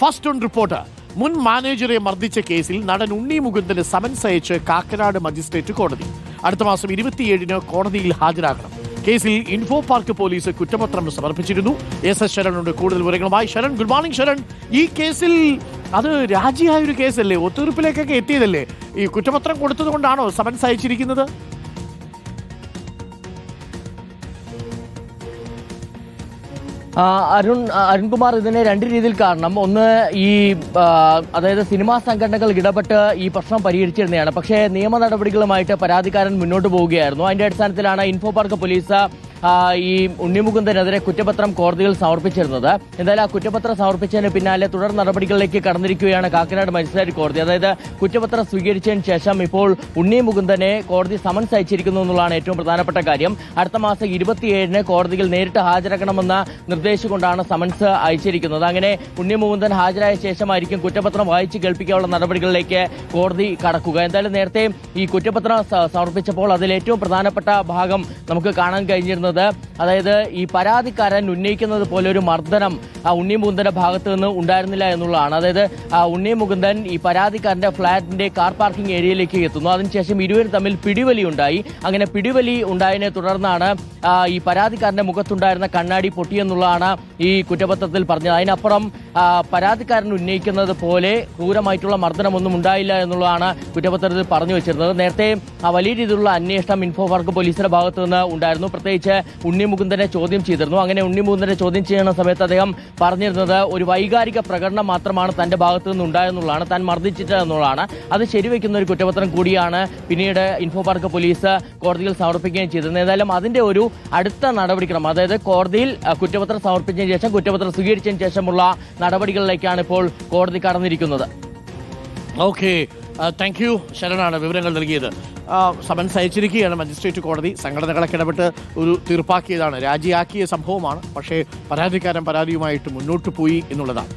First on report. മുൻ മാനേജറെ മർദ്ദിച്ച കേസിൽ നടൻ ഉണ്ണി മുകുന്ദന് സമൻസ് അയച്ച് കാക്കനാട് മജിസ്ട്രേറ്റ് കോടതി. അടുത്ത മാസം 27-ന് കോടതിയിൽ ഹാജരാകണം. കേസിൽ ഇൻഫോ പാർക്ക് പോലീസ് കുറ്റപത്രം സമർപ്പിച്ചിരുന്നു. എസ് ശരൺ കൂടുതൽ വിവരങ്ങളുമായി. Sharan, good morning. ശരൺ, ഈ കേസിൽ അത് രാജിയായൊരു കേസല്ലേ, ഒത്തുതീർപ്പിലേക്കൊക്കെ എത്തിയതല്ലേ? ഈ കുറ്റപത്രം കൊടുത്തത് കൊണ്ടാണോ സമൻസ് അയച്ചിരിക്കുന്നത്? അരുൺകുമാർ, ഇതിനെ രണ്ട് രീതിയിൽ കാണണം. ഒന്ന്, അതായത് സിനിമാ സംഘടനകൾ ഇടപെട്ട് ഈ പ്രശ്നം പരിഹരിച്ചിരുന്നതാണ്. പക്ഷേ നിയമ നടപടികളുമായിട്ട് പരാതിക്കാരൻ മുന്നോട്ട് പോവുകയായിരുന്നു. അതിന്റെ അടിസ്ഥാനത്തിലാണ് ഇൻഫോ പാർക്ക് പോലീസ് ഈ ഉണ്ണിമുകുന്ദനെതിരെ കുറ്റപത്രം കോടതിയിൽ സമർപ്പിച്ചിരുന്നത്. എന്തായാലും ആ കുറ്റപത്രം സമർപ്പിച്ചതിന് പിന്നാലെ തുടർ നടപടികളിലേക്ക് കടന്നിരിക്കുകയാണ് കാക്കനാട് മജിസ്ട്രേറ്റ് കോടതി. അതായത് കുറ്റപത്രം സ്വീകരിച്ചതിന് ശേഷം ഇപ്പോൾ ഉണ്ണിമുകുന്ദനെ കോടതി സമൻസ് അയച്ചിരിക്കുന്നു എന്നുള്ളതാണ് ഏറ്റവും പ്രധാനപ്പെട്ട കാര്യം. അടുത്ത മാസം 27-ന് കോടതിയിൽ നേരിട്ട് ഹാജരാക്കണമെന്ന് നിർദ്ദേശിച്ചുകൊണ്ടാണ് സമൻസ് അയച്ചിരിക്കുന്നത്. അങ്ങനെ ഉണ്ണിമുകുന്ദൻ ഹാജരായ ശേഷമായിരിക്കും കുറ്റപത്രം വായിച്ച് കേൾപ്പിക്കാനുള്ള നടപടികളിലേക്ക് കോടതി കടക്കുക. എന്തായാലും നേരത്തെ ഈ കുറ്റപത്രം സമർപ്പിച്ചപ്പോൾ അതിൽ ഏറ്റവും പ്രധാനപ്പെട്ട ഭാഗം നമുക്ക് കാണാൻ കഴിഞ്ഞിരുന്നത്, അതായത് ഈ പരാതിക്കാരൻ ഉന്നയിക്കുന്നത് പോലെ ഒരു മർദ്ദനം ഉണ്ണി മുകുന്ദന്റെ ഭാഗത്ത് നിന്ന് ഉണ്ടായിരുന്നില്ല എന്നുള്ളതാണ്. അതായത് ഉണ്ണി മുകുന്ദൻ ഈ പരാതിക്കാരന്റെ ഫ്ളാറ്റിന്റെ കാർ പാർക്കിംഗ് ഏരിയയിലേക്ക് എത്തുന്നു. അതിനുശേഷം ഇരുവരും തമ്മിൽ പിടിവലി ഉണ്ടായി. അങ്ങനെ പിടിവലി ഉണ്ടായതിനെ തുടർന്നാണ് ഈ പരാതിക്കാരന്റെ മുഖത്തുണ്ടായിരുന്ന കണ്ണാടി പൊട്ടിയെന്നുള്ളതാണ് ഈ കുറ്റപത്രത്തിൽ പറഞ്ഞത്. അതിനപ്പുറം പരാതിക്കാരൻ ഉന്നയിക്കുന്നത് പോലെ ക്രൂരമായിട്ടുള്ള മർദ്ദനമൊന്നും ഉണ്ടായില്ല എന്നുള്ളതാണ് കുറ്റപത്രത്തിൽ പറഞ്ഞു വെച്ചിരുന്നത്. നേരത്തെ വലിയ രീതിയിലുള്ള അന്വേഷണം ഇൻഫോ പാർക്ക് പോലീസിന്റെ ഭാഗത്തു നിന്ന് ഉണ്ടായിരുന്നു. പ്രത്യേകിച്ച് ഉണ്ണി മുകുന്ദനെ ചോദ്യം ചെയ്തിരുന്നു. അങ്ങനെ ഉണ്ണി മുകുന്ദനെ ചോദ്യം ചെയ്യുന്ന സമയത്ത് അദ്ദേഹം പറഞ്ഞിരുന്നത് ഒരു വൈകാരിക പ്രകടനം മാത്രമാണ് തന്റെ ഭാഗത്തു നിന്ന് ഉണ്ടായെന്നുള്ളതാണ്, താൻ മർദ്ദിച്ചിട്ട് എന്നുള്ളതാണ്. അത് ശരിവെക്കുന്ന ഒരു കുറ്റപത്രം കൂടിയാണ് പിന്നീട് ഇൻഫോ പാർക്ക് പോലീസ് കോടതിയിൽ സമർപ്പിക്കുകയും ചെയ്തിരുന്നത്. ഏതായാലും അതിന്റെ ഒരു അടുത്ത നടപടിക്രമം, അതായത് കോടതിയിൽ കുറ്റപത്രം സമർപ്പിച്ചതിന് ശേഷം കുറ്റപത്രം സ്വീകരിച്ചതിന് ശേഷമുള്ള നടപടികളിലേക്കാണ് ഇപ്പോൾ കോടതി കടന്നിരിക്കുന്നത്. Okay, thank you. ശരണാണ് വിവരങ്ങൾ നൽകിയത്. സമൻസ് അയച്ചിരിക്കുകയാണ് മജിസ്ട്രേറ്റ് കോടതി. സംഘടനകളൊക്കെ ഇടപെട്ട് ഒരു തീർപ്പാക്കിയതാണ്, രാജിയാക്കിയ സംഭവമാണ്. പക്ഷേ പരാതിക്കാരൻ പരാതിയുമായിട്ട് മുന്നോട്ട് പോയി എന്നുള്ളതാണ്.